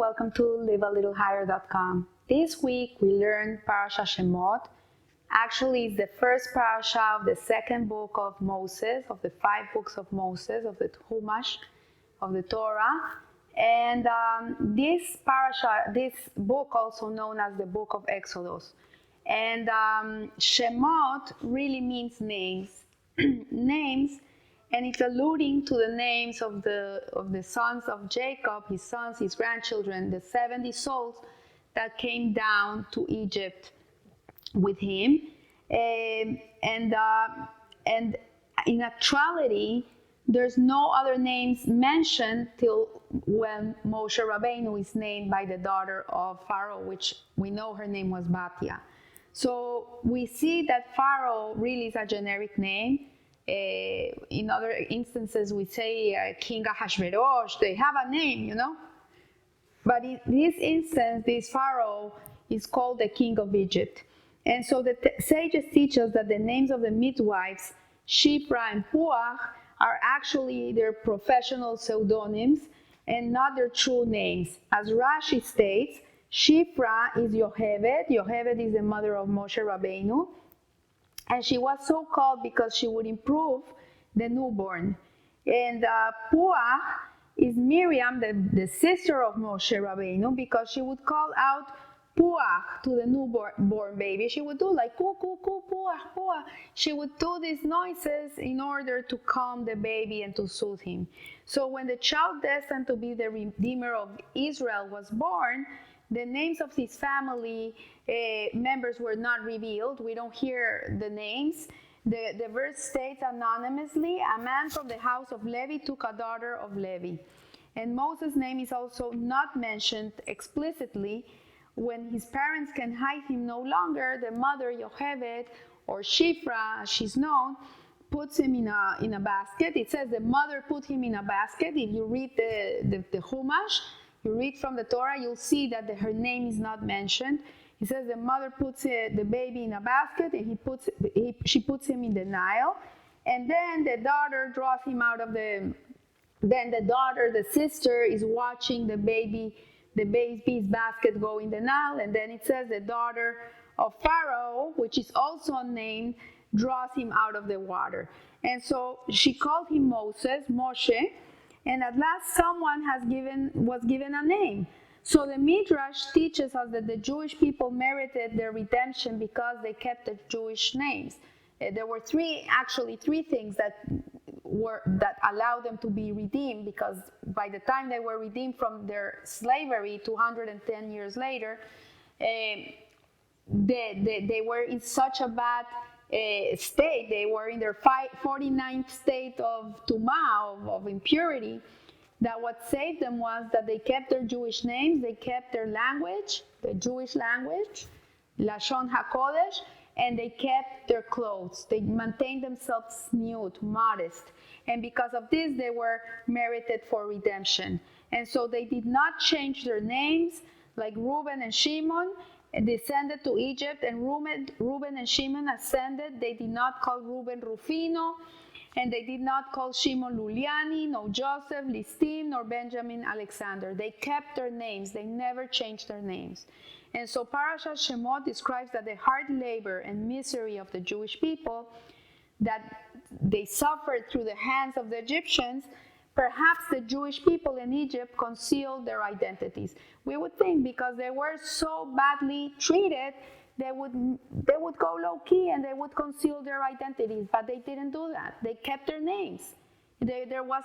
welcome to livealittlehigher.com. This week we learned Parasha Shemot. Actually, it's the first parasha of the second book of Moses, of the 5 books of Moses, of the Chumash, of the Torah. And this parasha, this book also known as the book of Exodus. And Shemot really means names. Names. And it's alluding to the names of the sons of Jacob, his sons, his grandchildren, the 70 souls that came down to Egypt with him. And in actuality, there's no other names mentioned till when Moshe Rabbeinu is named by the daughter of Pharaoh, which we know her name was Batia. So we see that Pharaoh really is a generic name. In other instances, we say King Ahashverosh, they have a name, you know. But in this instance, this Pharaoh is called the king of Egypt. And so the sages teach us that the names of the midwives, Shipra and Puach, are actually their professional pseudonyms and not their true names. As Rashi states, Shipra is Yocheved. Yocheved is the mother of Moshe Rabbeinu. And she was so called because she would improve the newborn. And Puach is Miriam, the sister of Moshe Rabbeinu, because she would call out Puach to the newborn baby. She would do like coo, coo, coo, Puach, Puach. She would do these noises in order to calm the baby and to soothe him. So when the child destined to be the Redeemer of Israel was born, the names of his family members were not revealed. We don't hear the names. The verse states anonymously, a man from the house of Levi took a daughter of Levi. And Moses' name is also not mentioned explicitly. When his parents can hide him no longer, the mother, Yocheved, or Shifra, as she's known, puts him in a basket. It says the mother put him in a basket. If you read the Chumash, you read from the Torah, you'll see that her name is not mentioned. It says the mother puts the baby in a basket and she puts him in the Nile. And then the daughter draws him out of the sister is watching the baby's basket go in the Nile. And then it says the daughter of Pharaoh, which is also unnamed, draws him out of the water. And so she called him Moshe. And at last someone was given a name. So the Midrash teaches us that the Jewish people merited their redemption because they kept the Jewish names. There were three things that allowed them to be redeemed, because by the time they were redeemed from their slavery 210 years later, they were in such a bad state. They were in their 49th state of tumah, of impurity, that what saved them was that they kept their Jewish names, they kept their language, the Jewish language, Lashon HaKodesh, and they kept their clothes. They maintained themselves nude, modest. And because of this, they were merited for redemption. And so they did not change their names, like Reuben and Shimon, and descended to Egypt, and Reuben and Shimon ascended. They did not call Reuben Rufino, and they did not call Shimon Luliani, no Joseph, Listim, nor Benjamin Alexander. They kept their names. They never changed their names. And so Parashat Shemot describes that the hard labor and misery of the Jewish people, that they suffered through the hands of the Egyptians. Perhaps the Jewish people in Egypt concealed their identities. We would think because they were so badly treated, they would go low-key and they would conceal their identities, but they didn't do that. They kept their names. There was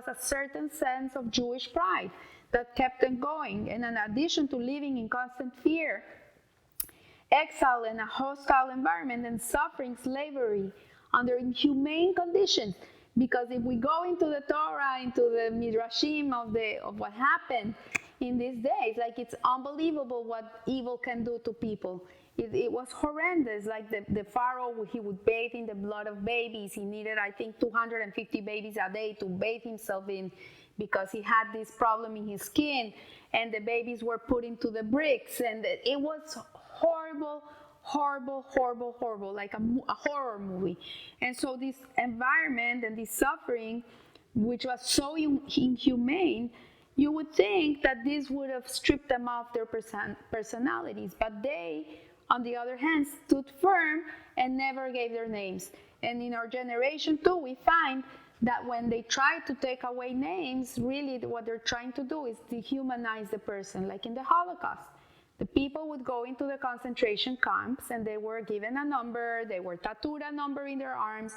a certain sense of Jewish pride that kept them going. And in addition to living in constant fear, exile in a hostile environment, and suffering slavery under inhumane conditions, because if we go into the Torah, into the Midrashim of what happened in these days, like, it's unbelievable what evil can do to people. It was horrendous. Like the Pharaoh, he would bathe in the blood of babies. He needed, I think, 250 babies a day to bathe himself in, because he had this problem in his skin, and the babies were put into the bricks, and it was horrible, like a horror movie. And so this environment and this suffering, which was so inhumane, you would think that this would have stripped them of their personalities, but they, on the other hand, stood firm and never gave their names. And in our generation too, we find that when they try to take away names, really what they're trying to do is dehumanize the person, like in the Holocaust. The people would go into the concentration camps and they were given a number, they were tattooed a number in their arms,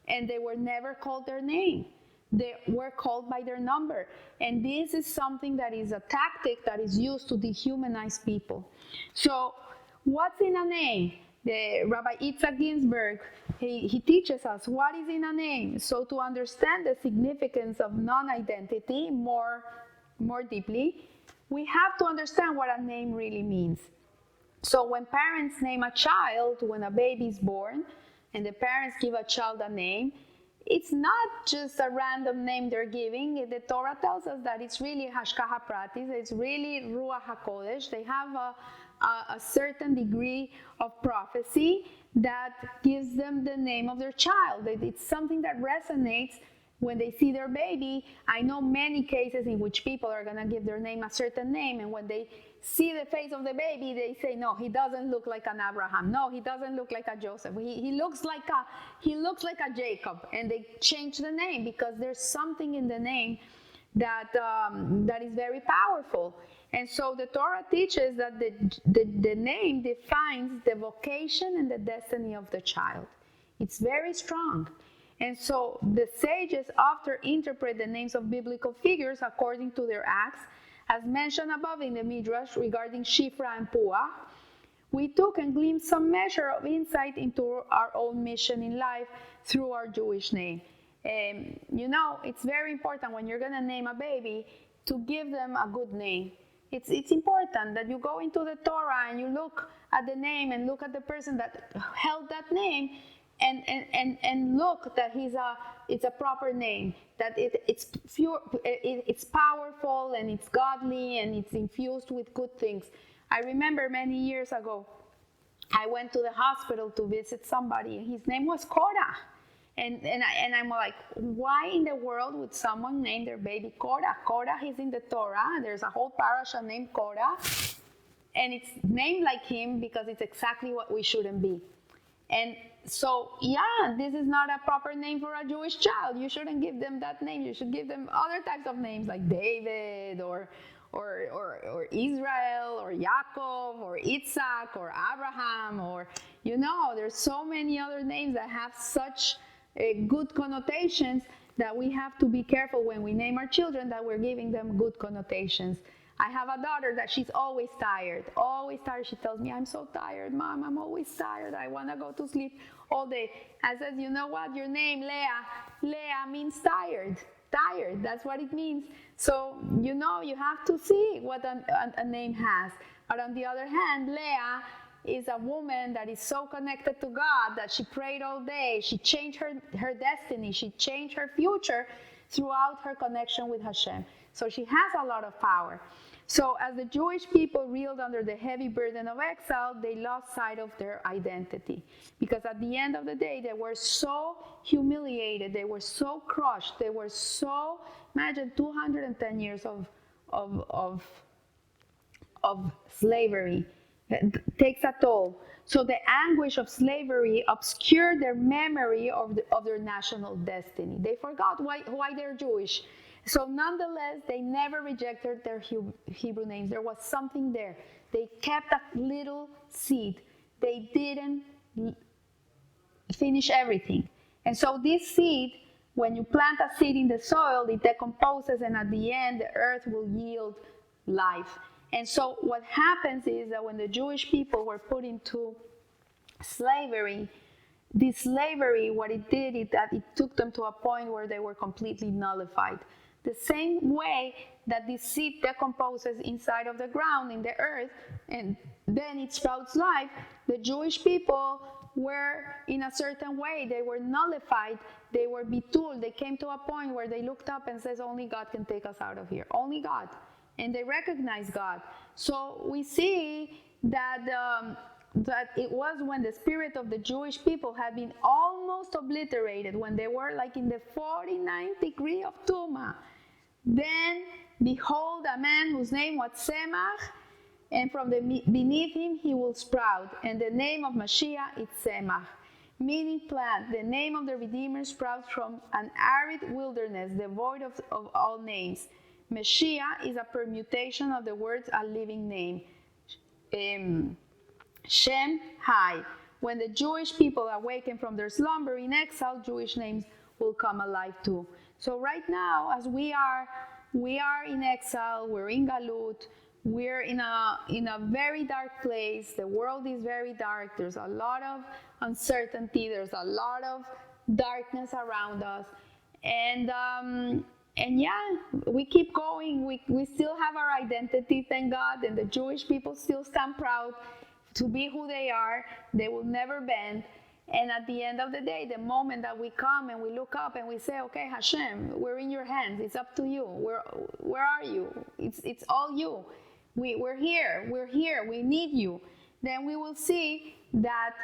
and they were never called their name. They were called by their number. And this is something that is a tactic that is used to dehumanize people. So what's in a name? The Rabbi Itzhak Ginsburg, he teaches us what is in a name. So to understand the significance of non-identity more deeply, we have to understand what a name really means. So when parents name a child, when a baby is born, and the parents give a child a name, it's not just a random name they're giving. The Torah tells us that it's really Hashkaha Pratis, it's really Ruach HaKodesh. They have a certain degree of prophecy that gives them the name of their child. It's something that resonates when they see their baby. I know many cases in which people are going to give their name a certain name, and when they see the face of the baby, they say, no, he doesn't look like an Abraham. No, he doesn't look like a Joseph. He looks like a Jacob. And they change the name because there's something in the name that is very powerful. And so the Torah teaches that the name defines the vocation and the destiny of the child. It's very strong. And so the sages often interpret the names of biblical figures according to their acts, as mentioned above in the Midrash regarding Shifra and Puah. We took and gleaned some measure of insight into our own mission in life through our Jewish name. It's very important when you're going to name a baby to give them a good name. It's important that you go into the Torah and you look at the name and look at the person that held that name and look that it's a proper name, that it's pure, it's powerful and it's godly and it's infused with good things. I remember many years ago, I went to the hospital to visit somebody, and his name was Korah. And I'm like, why in the world would someone name their baby Korah? Korah is in the Torah. There's a whole parasha named Korah. And it's named like him because it's exactly what we shouldn't be. And so, this is not a proper name for a Jewish child. You shouldn't give them that name. You should give them other types of names like David or Israel or Yaakov or Isaac or Abraham or, there's so many other names that have such good connotations that we have to be careful when we name our children that we're giving them good connotations. I have a daughter that she's always tired. She tells me, I'm so tired, Mom. I'm always tired. I want to go to sleep all day. I says, you know what? Your name, Leah means tired. Tired, that's what it means. So, you have to see what a name has. But on the other hand, Leah is a woman that is so connected to God that she prayed all day. She changed her destiny. She changed her future throughout her connection with Hashem. So she has a lot of power. So as the Jewish people reeled under the heavy burden of exile, they lost sight of their identity. Because at the end of the day, they were so humiliated, they were so crushed, they were so, imagine 210 years of slavery. It takes a toll. So the anguish of slavery obscured their memory of their national destiny. They forgot why they're Jewish. So nonetheless, they never rejected their Hebrew names. There was something there. They kept a little seed. They didn't finish everything. And so this seed, when you plant a seed in the soil, it decomposes, and at the end, the earth will yield life. And so what happens is that when the Jewish people were put into slavery, this slavery, what it did is that it took them to a point where they were completely nullified. The same way that this seed decomposes inside of the ground, in the earth, and then it sprouts life, the Jewish people were in a certain way. They were nullified. They were betul. They came to a point where they looked up and says, only God can take us out of here. Only God. And they recognized God. So we see that it was when the spirit of the Jewish people had been almost obliterated, when they were like in the 49th degree of Tuma, Then behold a man whose name was Semach, and from beneath him he will sprout. And the name of Mashiach is Semach, meaning plant. The name of the Redeemer sprouts from an arid wilderness, devoid of all names. Mashiach is a permutation of the words a living name. Shem, Hai. When the Jewish people awaken from their slumber in exile, Jewish names will come alive too. So right now, as we are in exile, we're in Galut, we're in a very dark place. The world is very dark. There's a lot of uncertainty. There's a lot of darkness around us. And yeah, we keep going. We still have our identity, thank God, and the Jewish people still stand proud to be who they are. They will never bend. And at the end of the day, the moment that we come and we look up and we say, okay, Hashem, we're in your hands. It's up to you. Where are you? It's all you. We're here. We need you. Then we will see that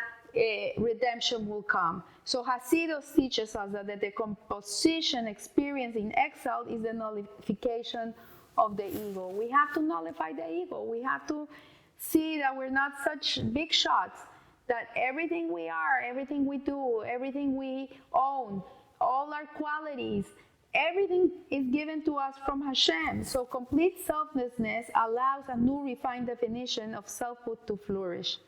redemption will come. So Hasidus teaches us that the decomposition experience in exile is the nullification of the ego. We have to nullify the ego. We have to see that we're not such big shots, that everything we are, everything we do, everything we own, all our qualities, everything is given to us from Hashem. So complete selflessness allows a new refined definition of selfhood to flourish.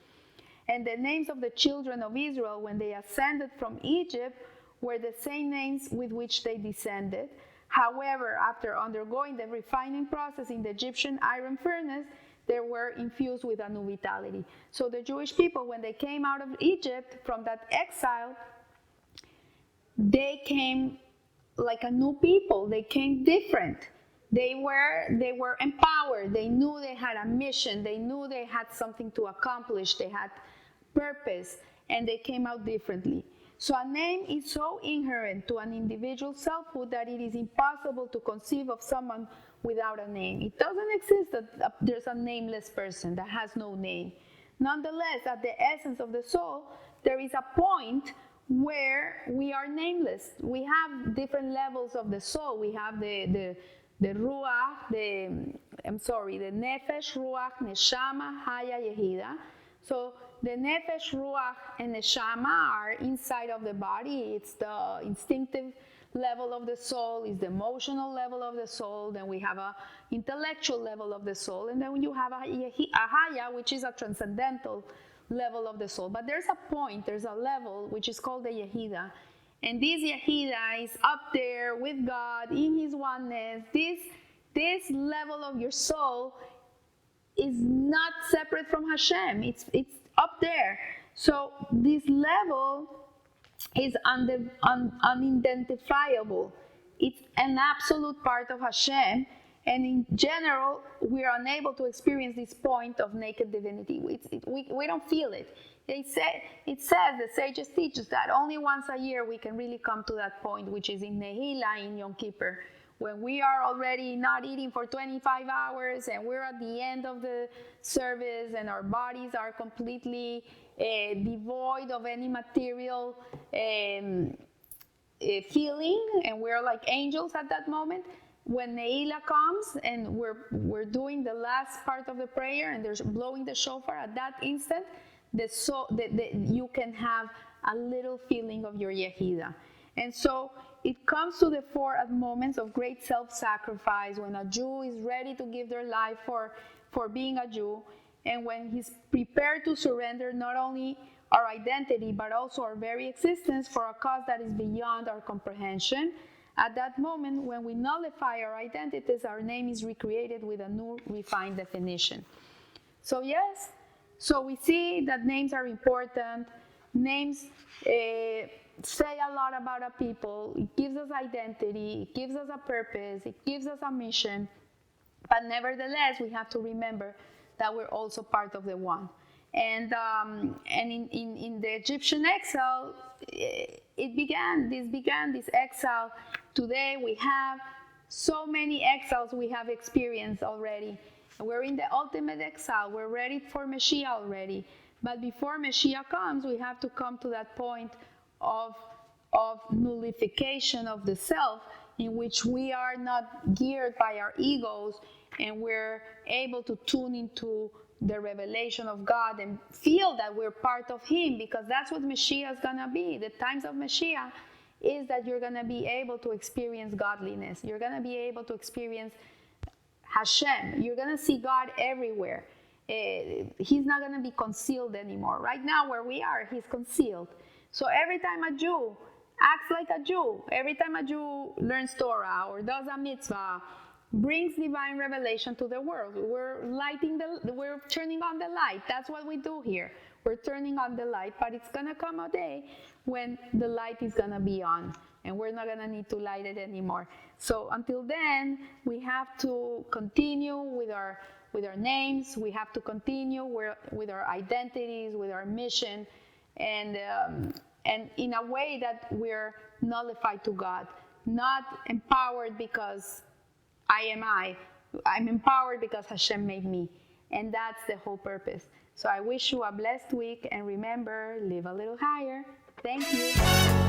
And the names of the children of Israel when they ascended from Egypt were the same names with which they descended. However, after undergoing the refining process in the Egyptian iron furnace, they were infused with a new vitality. So the Jewish people, when they came out of Egypt from that exile, they came like a new people. They came different. They were empowered. They knew they had a mission. They knew they had something to accomplish. They had purpose, and they came out differently. So a name is so inherent to an individual selfhood that it is impossible to conceive of someone without a name. It doesn't exist that there's a nameless person that has no name. Nonetheless, at the essence of the soul, there is a point where we are nameless. We have different levels of the soul. We have the ruach, the nefesh, ruach, neshama, haya, yehida. So the nefesh, ruach, and neshama are inside of the body. It's the instinctive level of the soul, is the emotional level of the soul. Then we have a intellectual level of the soul, and then you have a haya, which is a transcendental level of the soul. But there's a point, there's a level which is called the yehida, and this yehida is up there with God in His oneness. This level of your soul is not separate from Hashem. It's up there. So this level is unidentifiable. It's an absolute part of Hashem, and in general, we are unable to experience this point of naked divinity. We don't feel it. It says, the sages teach us that only once a year we can really come to that point, which is in Nehila, in Yom Kippur, when we are already not eating for 25 hours and we're at the end of the service and our bodies are completely devoid of any material feeling, and we're like angels at that moment. When Neila comes and we're doing the last part of the prayer and there's blowing the shofar, at that instant, you can have a little feeling of your Yehida. And so it comes to the fore at moments of great self-sacrifice, when a Jew is ready to give their life for being a Jew, and when he's prepared to surrender not only our identity, but also our very existence for a cause that is beyond our comprehension. At that moment, when we nullify our identities, our name is recreated with a new refined definition. So yes, so we see that names are important. Names say a lot about a people. It gives us identity, it gives us a purpose, it gives us a mission. But nevertheless, we have to remember that we're also part of the one. And in the Egyptian exile, this began this exile. Today we have so many exiles we have experienced already. We're in the ultimate exile. We're ready for Mashiach already. But before Mashiach comes, we have to come to that point of nullification of the self in which we are not geared by our egos, and we're able to tune into the revelation of God and feel that we're part of Him, because that's what Mashiach is going to be. The times of Mashiach is that you're going to be able to experience godliness. You're going to be able to experience Hashem. You're going to see God everywhere. He's not going to be concealed anymore. Right now, where we are, He's concealed. So every time a Jew acts like a Jew, every time a Jew learns Torah or does a mitzvah, brings divine revelation to the world. We're turning on the light. That's what we do here. We're turning on the light, but it's going to come a day when the light is going to be on, and we're not going to need to light it anymore. So until then, we have to continue with our names. We have to continue with our identities, with our mission, and in a way that we're nullified to God, not empowered because I'm empowered because Hashem made me. And that's the whole purpose. So I wish you a blessed week, and remember, live a little higher. Thank you.